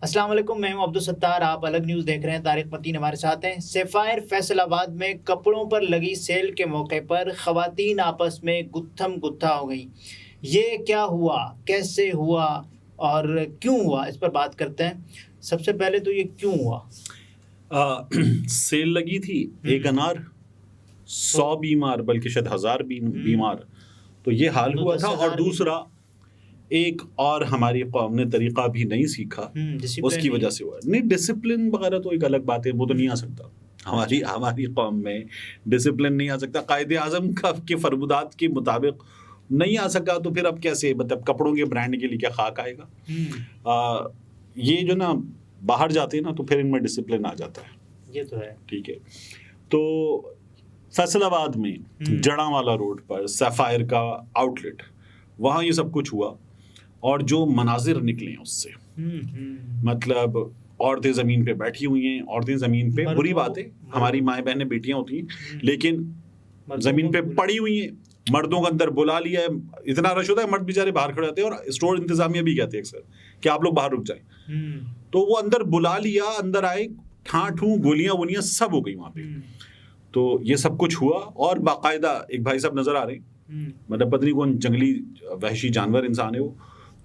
अस्सलाम वालेकुम, मैं हूं अब्दुल सत्तार। आप अलग न्यूज़ देख रहे हैं। तारिक मतीन हमारे साथ हैं। सफ़ायर फैसलाबाद में कपड़ों पर लगी सेल के मौके पर ख़वातीन आपस में गुत्थम गुत्था हो गई। ये क्या हुआ, कैसे हुआ और क्यों हुआ, इस पर बात करते हैं। सबसे पहले तो ये क्यों हुआ? सेल लगी थी, एक अनार 100 बीमार, बल्कि शायद 1000 बीमार, तो ये हाल तो हुआ था। 10,000 और दूसरा एक और हमारी कौम ने तरीका भी नहीं सीखा, डिसिप्लिन उसकी वजह से हुआ। नहीं, डिसिप्लिन वगैरह तो एक अलग बात है, वो तो नहीं आ सकता। हमारी कौम में डिसिप्लिन नहीं आ सकता। कायदे आज़म के फरमुदात के मुताबिक नहीं आ सका, तो फिर अब कैसे, मतलब कपड़ों के ब्रांड के लिए क्या खाक आएगा? ये जो ना बाहर जाते हैं ना, तो फिर इनमें डिसिप्लिन आ जाता है। ये तो है। ठीक है, तो फैसलाबाद में जड़ांवाला रोड पर सफ़ायर का आउटलेट, वहाँ ये सब कुछ हुआ। और जो मनाजिर निकले उससे, मतलब औरतें ज़मीन पे बैठी हुई हैं, औरतें ज़मीन पे, बुरी बात है, हमारी माएँ बहनें बेटियाँ होती हैं, लेकिन ज़मीन पे पड़ी हुई हैं। मर्दों को अंदर बुला लिया है, इतना रश होता है, मर्द बेचारे बाहर खड़े होते हैं, और स्टोर इंतजामिया भी कहते हैं अक्सर कि आप लोग बाहर रुक जाएं। तो वो अंदर बुला लिया, अंदर आए, ठां ठूं गोलियां वोलियां सब हो गई वहाँ पे। तो ये सब कुछ हुआ, और बाकायदा एक भाई साहब नजर आ रहे हैं, मतलब पता नहीं कौन जंगली वहशी जानवर इंसान है, वो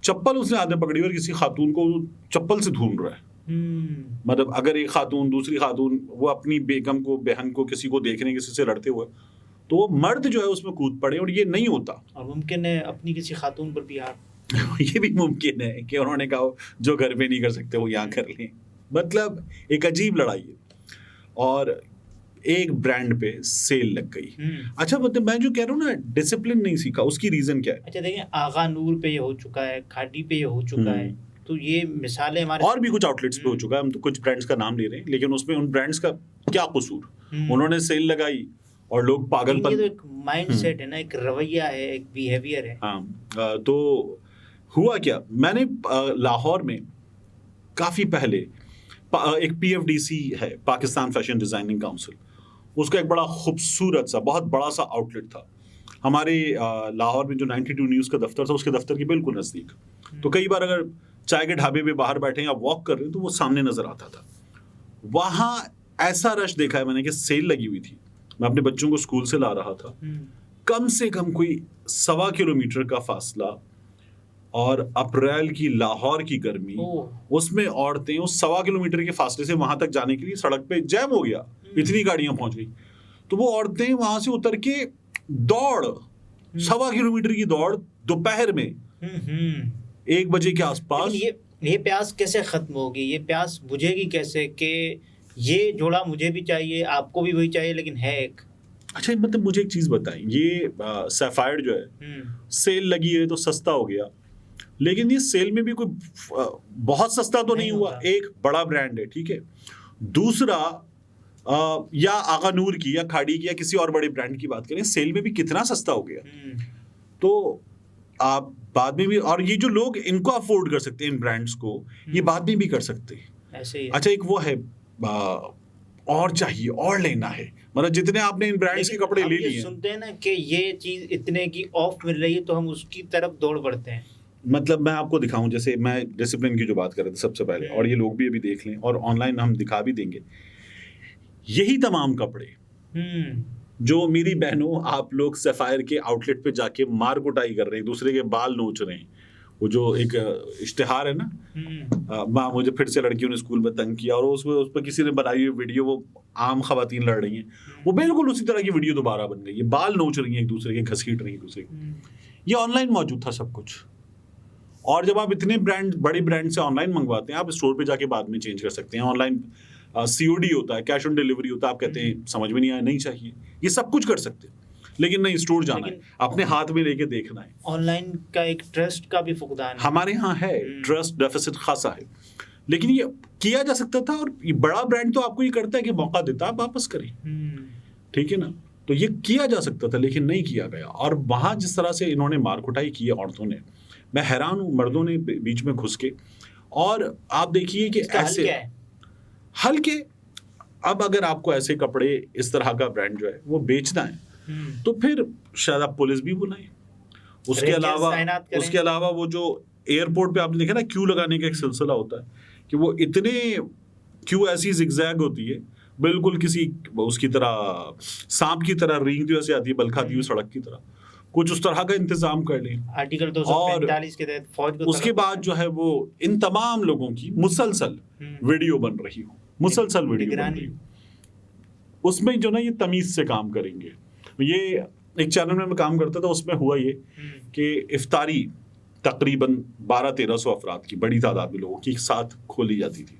चप्पल उसने हाथ में पकड़ी और किसी खातून को चप्पल से ढूंढ रहा है। मतलब अगर एक खातून दूसरी खातून, वो अपनी बेगम को, बहन को, किसी को देख रहे हैं किसी से लड़ते हुए, तो वो मर्द जो है उसमें कूद पड़े, और ये नहीं होता। और मुमकिन है अपनी किसी खातून पर भी हाथ ये भी मुमकिन है कि उन्होंने कहा जो घर पे नहीं कर सकते वो यहाँ कर लें। मतलब एक अजीब लड़ाई है, और एक ब्रांड पे सेल लग गई। अच्छा, मतलब मैं जो कह रहा हूँ ना, डिसिप्लिन नहीं सीखा, उसकी रीजन क्या है? अच्छा देखिए, आगा नूर पे ये हो चुका है, खाड़ी पे ये हो चुका है, तो ये मिसालें हमारे और भी कुछ आउटलेट्स पे हो चुका है। हम तो कुछ ब्रांड्स का नाम ले रहे हैं, लेकिन उसमें उन ब्रांड्स का क्या कसूर? उन्होंने सेल लगाई और लोग पागलपन। ये तो एक माइंडसेट है ना, एक रवैया है, एक बिहेवियर है। हाँ, तो हुआ क्या, मैंने लाहौर में काफ़ी पहले एक PFDC है, पाकिस्तान फैशन डिज़ाइनिंग काउंसिल, उसका एक बड़ा खूबसूरत सा बहुत बड़ा सा आउटलेट था हमारे लाहौर में, जो 92 न्यूज़ का दफ्तर था, उसके दफ्तर के बिल्कुल नज़दीक। तो कई बार अगर चाय के ढाबे पे बाहर बैठे या वॉक कर रहे हैं, तो वो सामने नज़र आता था। वहाँ ऐसा रश देखा है मैंने कि सेल लगी हुई थी। मैं अपने बच्चों को स्कूल से ला रहा था, कम से कम कोई 1.25 किलोमीटर का फासला, और अप्रैल की लाहौर की गर्मी, उसमें औरतें उस 1.25 किलोमीटर के फासले से वहां तक जाने के लिए सड़क पे जैम हो गया, इतनी गाड़ियां पहुंच गई। तो वो औरतें वहां से उतर के दौड़, 1.25 किलोमीटर की दौड़, दोपहर में 1 बजे के आसपास। ये प्यास कैसे खत्म होगी? ये प्यास बुझेगी कैसे कि ये जोड़ा मुझे भी चाहिए, आपको भी वही चाहिए, लेकिन है एक। अच्छा, मतलब मुझे एक चीज बताएं, ये सैफायर जो है, सेल लगी है तो सस्ता हो गया, लेकिन ये सेल में भी कोई बहुत सस्ता तो नहीं हुआ। एक बड़ा ब्रांड है, ठीक है, दूसरा या आगा नूर की या खाड़ी की या किसी और बड़े ब्रांड की बात करें, सेल में भी कितना सस्ता हो गया। तो आप बाद में भी, और ये जो लोग इनको अफोर्ड कर सकते हैं इन ब्रांड्स को, ये बाद में भी कर सकते हैं। ऐसे ही। अच्छा, एक वो है और चाहिए और लेना है, मतलब जितने आपने इन ब्रांड्स के कपड़े ले लिए, सुनते हैं ना कि ये चीज इतने की ऑफ मिल रही है, तो हम उसकी तरफ दौड़ पड़ते हैं। मतलब मैं आपको दिखाऊं, जैसे मैं डिसिप्लिन की जो बात कर रहे थे सबसे पहले, और ये लोग भी अभी देख लें, और ऑनलाइन हम दिखा भी देंगे, यही तमाम कपड़े जो मेरी बहनों आप लोग सफ़ायर के आउटलेट पे जाके मार कुटाई कर रहे हैं, दूसरे के बाल नोच रहे हैं, वो जो एक इश्तिहार है ना, माँ मुझे फिर से लड़कियों ने स्कूल में तंग किया, और उस पर किसी ने बनाई हुई वीडियो, वो आम खवातीन लड़ रही हैं, वो बिल्कुल उसी तरह की वीडियो दोबारा बन गई है, बाल नोच रही हैं एक दूसरे के, घसीट रही हैं एक दूसरे के। ये ऑनलाइन मौजूद था सब कुछ। और जब आप इतने बड़े ब्रांड से ऑनलाइन मंगवाते हैं, आप स्टोर पे जाके बाद में चेंज कर सकते हैं। ऑनलाइन COD होता है, कैश ऑन डिलीवरी होता है, आप कहते हैं समझ में नहीं आया, नहीं चाहिए, ये सब कुछ कर सकते हैं, लेकिन नहीं, स्टोर जाना है, अपने हाथ में लेके देखना है। ऑनलाइन का एक ट्रस्ट का भी फुकदान हमारे यहाँ है, ट्रस्ट डेफिसिट खासा है, लेकिन ये किया जा सकता था। और ये बड़ा ब्रांड तो आपको ये करता है कि मौका देता है, आप वापस करें, ठीक है ना, तो ये किया जा सकता था, लेकिन नहीं किया गया। और वहाँ जिस तरह से इन्होंने मारकुटाई की है औरतों ने, मैं हैरान हूँ, मर्दों ने बीच में घुस के। और आप देखिए कि ऐसे हल्के, अब अगर आपको ऐसे कपड़े, इस तरह का ब्रांड जो है वो बेचना है, तो फिर शायद आप पुलिस भी बुलाएं। उसके अलावा वो जो एयरपोर्ट पे आपने देखा ना, क्यू लगाने का एक सिलसिला होता है, कि वो इतने क्यों ऐसी जिगजैग होती है, बिल्कुल किसी उसकी तरह सांप की तरह रेंगती हुई ऐसे आती है, बल खाती हुई सड़क की तरह, कुछ उस तरह का इंतजाम कर लें। आर्टिकल 245 के तहत फौज को उसके बाद जो है वो इन तमाम लोगों की मुसलसल वीडियो बन रही हो, मुसलसल वीडियो बन रही हो, उसमें जो ना ये तमीज से काम करेंगे। ये एक चैनल में मैं काम करता था, उसमें हुआ ये कि इफ्तारी तकरीबन 1200-1300 अफराद की बड़ी तादाद में लोगों की एक साथ खोली जाती थी।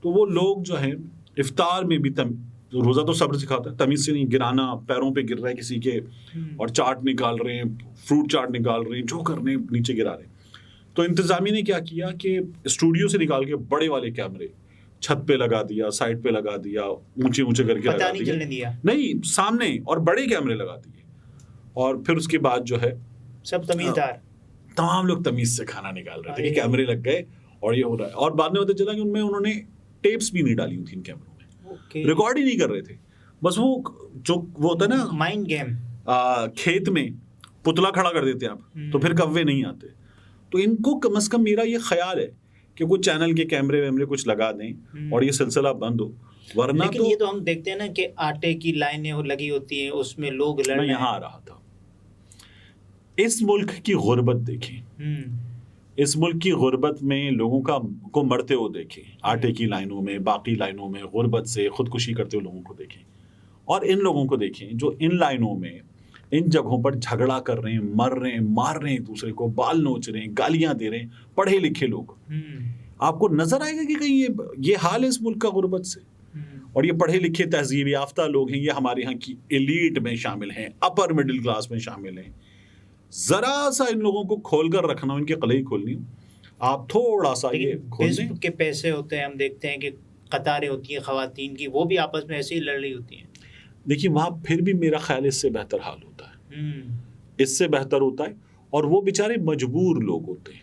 तो वो लोग जो है इफ्तार में भी रोज़ा तो सब्र सिखाता है, तमीज़ से नहीं, गिराना, पैरों पे गिर रहा है किसी के और चाट निकाल रहे हैं, फ्रूट चाट निकाल रहे हैं, जो कर रहे हैं नीचे गिरा रहे हैं। तो इंतज़ामिया ने क्या किया कि स्टूडियो से निकाल के बड़े वाले कैमरे छत पे लगा दिया, साइड पे लगा दिया, ऊंचे ऊंचे करके लगा दिया, नहीं सामने, और बड़े कैमरे लगा दिए। और फिर उसके बाद जो है सब तमीज़दार, तमाम लोग तमीज़ से खाना निकाल रहे थे कि कैमरे लग गए और ये हो रहा है। और बाद में पता चला कि उनमें उन्होंने टेप्स भी नहीं डाली हुई थी इन कैमरों में, रिकॉर्ड ही नहीं कर रहे थे, बस वो जो वो होता है ना माइंड गेम, खेत में पुतला खड़ा कर देते हैं आप, तो फिर कव्वे नहीं आते। तो इनको कम से कम मेरा ये ख्याल है कि कुछ चैनल के कैमरे वैमरे कुछ लगा दें और ये सिलसिला बंद हो, वरना लेकिन ये तो हम देखते हैं ना कि आटे की लाइनें लगी होती हैं, उसमें लोग लड़ रहे हैं। मैं यहाँ आ रहा था, इस मुल्क की गुर्बत देखें, इस मुल्क की गुर्बत में लोगों को मरते हुए देखें, आटे की लाइनों में, बाकी लाइनों में गुर्बत से खुदकुशी करते हुए लोगों को देखें, और इन लोगों को देखें जो इन लाइनों में इन जगहों पर झगड़ा कर रहे हैं, मर रहे हैं, मार रहे हैं एक दूसरे को, बाल नोच रहे हैं, गालियां दे रहे हैं, पढ़े लिखे लोग। आपको नजर आएगा कि कहीं ये हाल है इस मुल्क का गुर्बत से। और ये पढ़े लिखे तहजीब याफ्ता लोग हैं, ये हमारे यहाँ की एलीट में शामिल हैं, अपर मिडिल क्लास में शामिल हैं। जरा सा इन लोगों को खोल कर रखना, इनकी कलई खोलनी, आप थोड़ा सा ये खोल दें। के पैसे होते हैं, हम देखते हैं कि कतारें होती हैं खवातीन की, वो भी आपस में ऐसे ही लड़ रही होती हैं। देखिए वहाँ फिर भी मेरा ख्याल इससे बेहतर हाल होता है, इससे बेहतर होता है, और वो बेचारे मजबूर लोग होते हैं।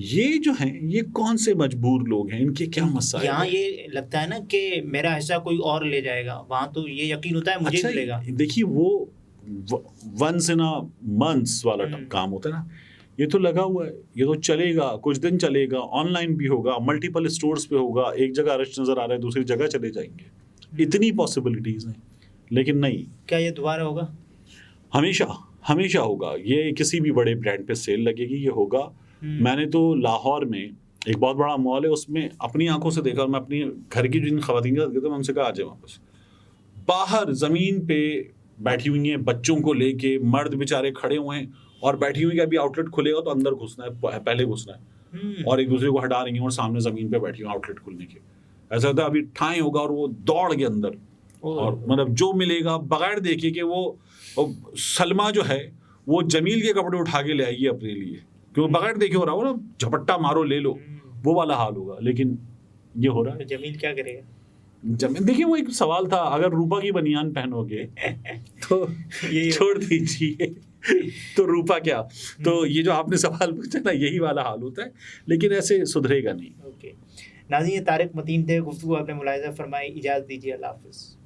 ये जो हैं, ये कौन से मजबूर लोग हैं, इनके क्या मसाइल हैं? यहाँ ये लगता है ना कि मेरा हिस्सा कोई और ले जाएगा, वहाँ तो ये यकीन होता है मुझे मिलेगा। देखिए वो वंस इन अ मंथ्स वाला काम होता है ना, ये तो लगा हुआ है, ये तो चलेगा, कुछ दिन चलेगा, ऑनलाइन भी होगा, मल्टीपल स्टोर्स पे होगा, एक जगह अरेस्ट नजर आ रहा है, दूसरी जगह चले जाएंगे, इतनी पॉसिबिलिटीज हैं। लेकिन नहीं, क्या ये दोबारा होगा? हमेशा होगा। ये किसी भी बड़े ब्रांड पे सेल लगेगी, ये होगा। मैंने तो लाहौर में एक बहुत बड़ा मॉल है, उसमें अपनी आंखों से देखा, और मैं अपनी घर की जिन खवातीन के साथ गया था, मैं उनसे कहा आ जाए वापस, बाहर जमीन पे बैठी हुई हैं, बच्चों को लेके, मर्द बेचारे खड़े हुए हैं और बैठी हुई कि अभी आउटलेट खुलेगा तो अंदर घुसना है, पहले घुसना है, और एक दूसरे को हटा रही हैं और सामने जमीन पे बैठी हुई आउटलेट खुलने के। ऐसा होता है अभी ठाई होगा और वो दौड़ के अंदर, और मतलब जो मिलेगा बगैर देखे कि वो सलमा जो है वो जमील के कपड़े उठा के ले आएगी अपने लिए, क्योंकि बगैर देखे हो रहा हो ना, झपट्टा मारो ले लो, वो वाला हाल होगा। लेकिन ये हो रहा है। जमील क्या करेगा? जमीन देखिए, वो एक सवाल था, अगर रूपा की बनियान पहनोगे तो ये छोड़ दीजिए तो रूपा क्या, तो ये जो आपने सवाल पूछा ना, यही वाला हाल होता है, लेकिन ऐसे सुधरेगा नहीं। ओके नाज़रीन, तारिक मतीन थे, गुफ्तगू आपने मुलाहिज़ा फरमाई। इजाज़त दीजिए, अल्लाह हाफ़िज़।